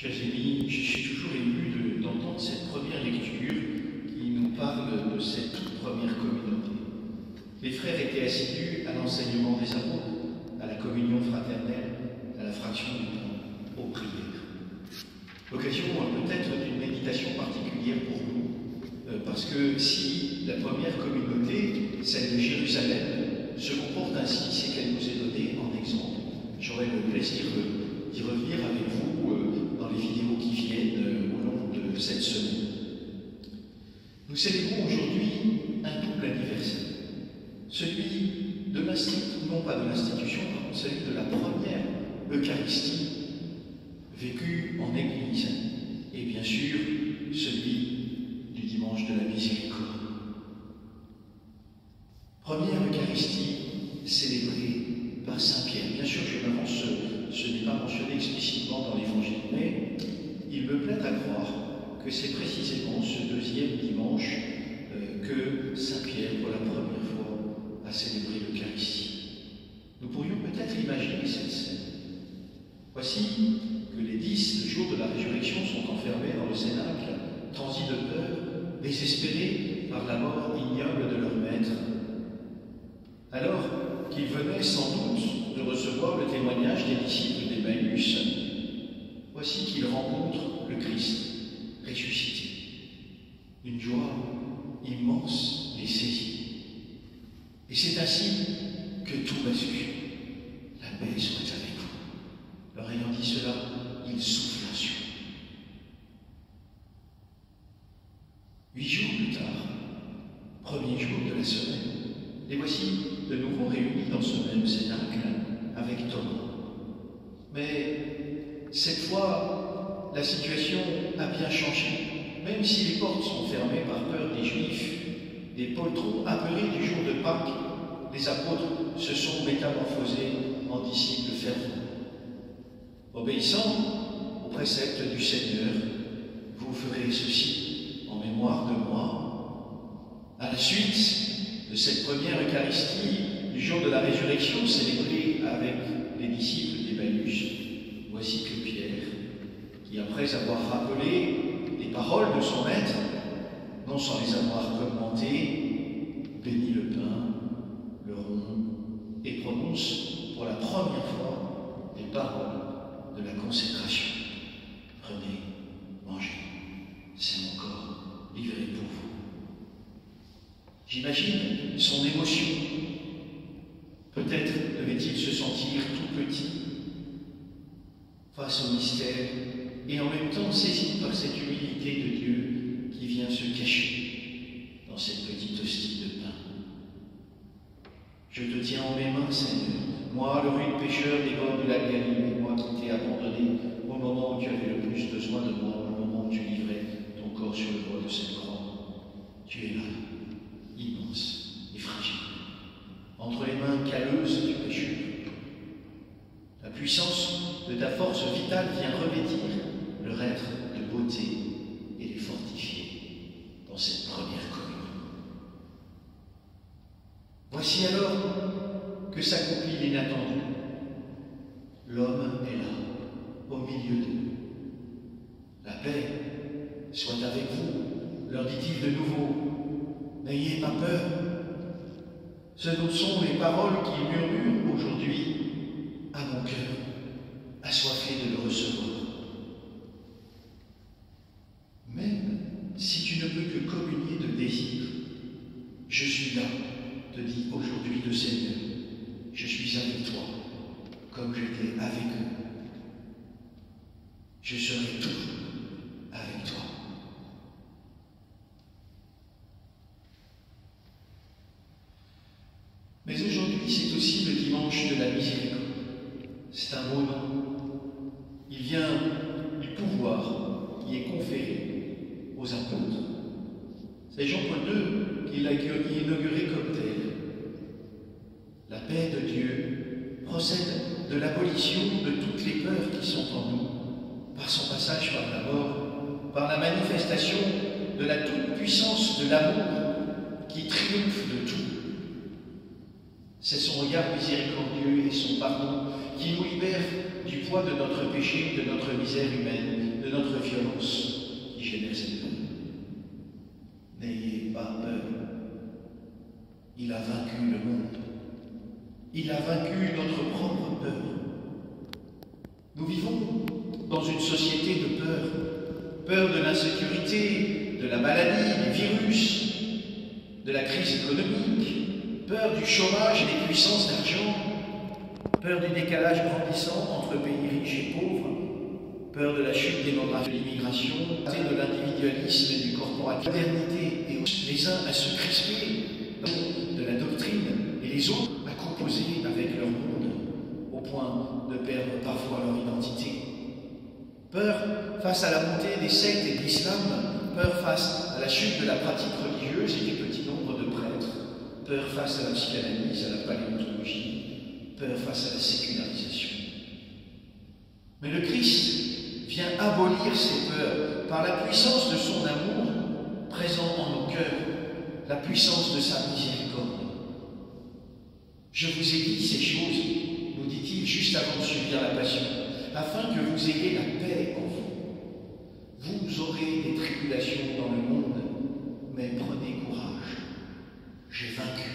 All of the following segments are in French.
Chers amis, je suis toujours ému d'entendre cette première lecture qui nous parle de cette toute première communauté. Les frères étaient assidus à l'enseignement des apôtres, à la communion fraternelle, à la fraction du pain, aux prières. L'occasion peut-être d'une méditation particulière pour nous, parce que si la première communauté, celle de Jérusalem, se comporte ainsi, c'est qu'elle nous est donnée en exemple. J'aurai le plaisir d'y revenir avec vous dans les vidéos qui viennent au long de cette semaine. Nous célébrons aujourd'hui un double anniversaire. Celui de l'institution, non pas de l'institution, mais celui de la première Eucharistie vécue en Église, et bien sûr celui du dimanche de la Miséricorde. Première Eucharistie célébrée par Saint Pierre. Bien sûr, je m'avance, ce n'est pas mentionné explicitement dans l'Évangile, mais il me plaît à croire que c'est précisément ce deuxième dimanche que Saint Pierre, pour la première fois, a célébré l'Eucharistie. Nous pourrions peut-être imaginer cette scène. Voici que les 10 jours de la résurrection sont enfermés dans le cénacle, transis de peur, désespérés par la mort ignoble de leur maître. Alors qu'ils venaient sans doute de recevoir le témoignage des disciples d'Emmaüs, voici qu'ils rencontrent le Christ ressuscité. Une joie immense les saisit. Et c'est ainsi que tout bascule. La paix soit avec vous. Leur ayant dit cela, il souffla sur eux. 8 jours plus tard, premier jour de la semaine, les voici de nouveau réunis dans ce même cénacle avec Thomas. Mais cette fois, la situation a bien changé. Même si les portes sont fermées par peur des Juifs, des poltrons apeurés du jour de Pâques, les apôtres se sont métamorphosés en disciples fervents. Obéissant au précepte du Seigneur, vous ferez ceci en mémoire de moi. À la suite de cette première Eucharistie du jour de la résurrection célébrée avec les disciples d'Emmaüs, voici que Pierre, qui après avoir rappelé les paroles de son maître, non sans les avoir commentées, bénit le pain, le rompt et prononce pour la première fois les paroles de la consécration. Prenez, mangez, c'est mon corps livré pour vous. J'imagine son émotion. Peut-être devait-il se sentir tout petit face au mystère et en même temps saisi par cette humilité de Dieu qui vient se cacher dans cette petite hostie de pain. Je te tiens en mes mains, Seigneur, moi, le rude pécheur des bords de la Galilée, moi qui t'ai abandonné au moment où tu avais le plus besoin de moi, au moment où tu livrais ton corps sur le bois de cette croix. Tu es là, immense et fragile, entre les mains calleuses du pécheur. La puissance de ta force vitale vient revêtir leur être de beauté et les fortifier dans cette première communion. Voici alors que s'accomplit l'inattendu. L'homme est là, au milieu d'eux. La paix soit avec vous, leur dit-il de nouveau. N'ayez pas peur. Ce sont les paroles qu'il murmure aujourd'hui à mon cœur, assoiffé de le recevoir. Même si tu ne peux que communier de désir, je suis là, te dit aujourd'hui le Seigneur. Je suis avec toi, comme j'étais avec eux. Je serai toujours avec toi. Mais aujourd'hui, c'est aussi le dimanche de la miséricorde. C'est un beau nom. Il vient du pouvoir qui est conféré aux apôtres. C'est Jean-Paul II qui l'a inauguré comme tel. La paix de Dieu procède de l'abolition de toutes les peurs qui sont en nous, par son passage par la mort, par la manifestation de la toute-puissance de l'amour qui triomphe de tout. C'est son regard miséricordieux et son pardon qui nous libèrent du poids de notre péché, de notre misère humaine, de notre violence qui génère cette peur. N'ayez pas peur. Il a vaincu le monde. Il a vaincu notre propre peur. Nous vivons dans une société de peur. Peur de l'insécurité, de la maladie, des virus, de la crise économique, peur du chômage et des puissances d'argent, peur du décalage grandissant entre pays riches et pauvres, peur de la chute démographique, de l'immigration, de l'individualisme et du corporatisme, modernité et les uns à se crisper de la doctrine et les autres à composer avec leur monde au point de perdre parfois leur identité. Peur face à la montée des sectes et de l'islam, peur face à la chute de la pratique religieuse et du petit nombre de prêtres, peur face à la psychanalyse, à la paléontologie, peur face à la sécularisation. Mais le Christ vient abolir ces peurs par la puissance de son amour présent en nos cœurs, la puissance de sa miséricorde. Je vous ai dit ces choses, nous dit-il juste avant de subir la passion, afin que vous ayez la paix en vous. Vous aurez des tribulations dans le monde, mais prenez courage. J'ai vaincu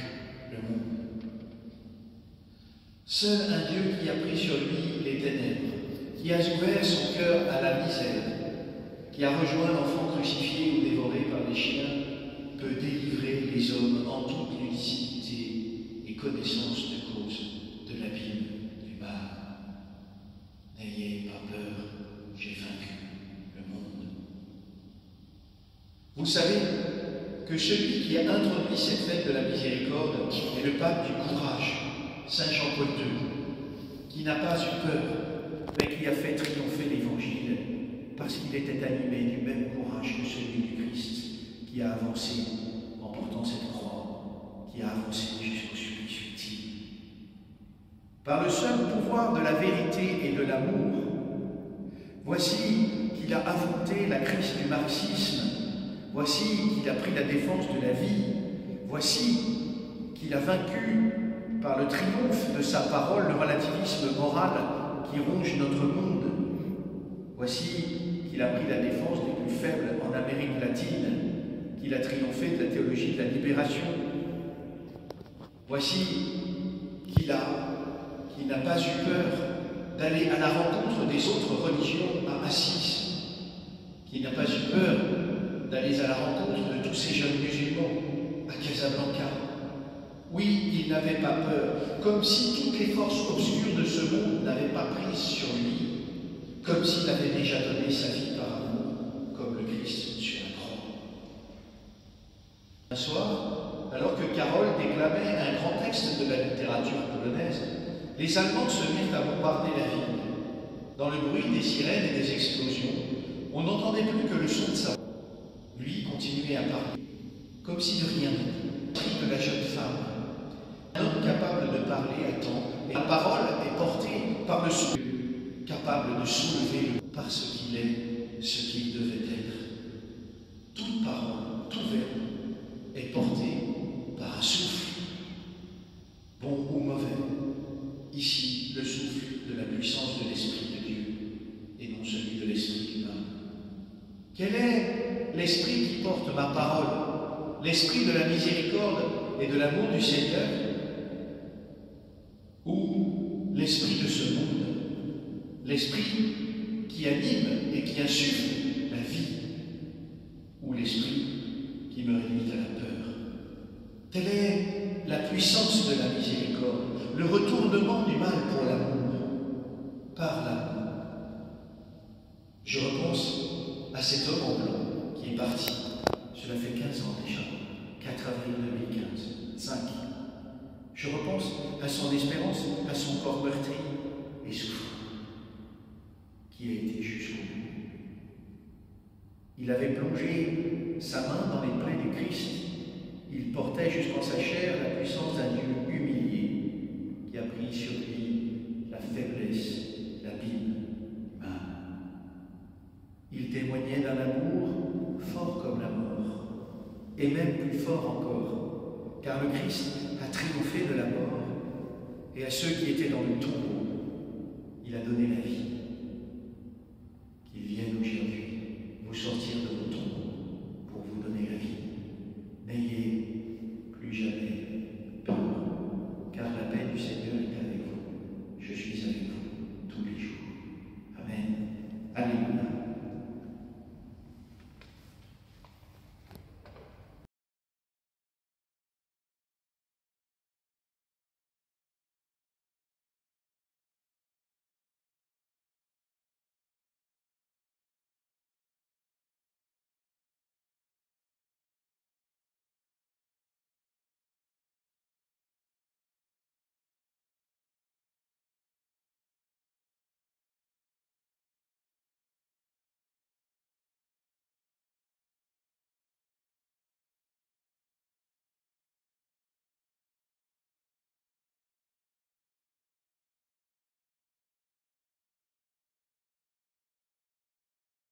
le monde. Seul un Dieu qui a pris sur lui les ténèbres, qui a ouvert son cœur à la misère, qui a rejoint l'enfant crucifié ou dévoré par les chiens, peut délivrer les hommes en toute lucidité et connaissance de cause de l'abîme du mal. N'ayez pas peur, j'ai vaincu le monde. Vous savez que celui qui a introduit cette fête de la miséricorde est le pape du courage, Saint Jean-Paul II, qui n'a pas eu peur, mais qui a fait triompher l'Évangile parce qu'il était animé du même courage que celui du Christ, qui a avancé en portant cette croix, qui a avancé jusqu'au supplice ultime. Par le seul pouvoir de la vérité et de l'amour, voici qu'il a affronté la crise du marxisme, voici qu'il a pris la défense de la vie, voici qu'il a vaincu par le triomphe de sa parole le relativisme moral qui ronge notre monde. Voici qu'il a pris la défense des plus faibles en Amérique latine, qu'il a triomphé de la théologie de la libération. Voici qu'il n'a pas eu peur d'aller à la rencontre des autres religions à Assise, qu'il n'a pas eu peur d'aller à la rencontre de tous ces jeunes musulmans à Casablanca. Oui, il n'avait pas peur, comme si toutes les forces obscures de ce monde n'avaient pas prise sur lui, comme s'il avait déjà donné sa vie par amour, comme le Christ sur la croix. Un soir, alors que Karol déclamait un grand texte de la littérature polonaise, les Allemands se mirent à bombarder la ville. Dans le bruit des sirènes et des explosions, on n'entendait plus que le son de sa voix. Lui continuait à parler, comme si de rien n'était. De la jeune femme, un homme capable de parler à temps, et la parole est portée par le souffle, capable de soulever parce qu'il est ce qu'il devait être. Toute parole, tout verbe est porté par un souffle, bon ou mauvais. Ici, le souffle de la puissance de l'Esprit de Dieu et non celui de l'Esprit humain. Quel est l'Esprit qui porte ma parole? L'Esprit de la miséricorde et de l'amour du Seigneur? Ou l'Esprit de ce monde? L'Esprit qui anime et qui insuffle la vie? Ou l'Esprit qui me réduit à la peur? Telle est la puissance de la miséricorde, le retournement du mal pour l'amour, par l'amour. Je repense à cet homme en blanc qui est parti. Cela fait 15 ans déjà, 4 avril 2015, 5. Je repense à son espérance, à son corps meurtri et souffrant, qui a été jusqu'au bout. Il avait plongé sa main dans les plaies du Christ. Il portait jusqu'en sa chair la puissance d'un Dieu humilié, qui a pris sur lui la faiblesse, l'abîme humain. Il témoignait d'un amour fort comme la mort, et même plus fort encore, car le Christ a triomphé de la mort, et à ceux qui étaient dans le tombeau, il a donné la vie. Qu'il vienne au du Seigneur, il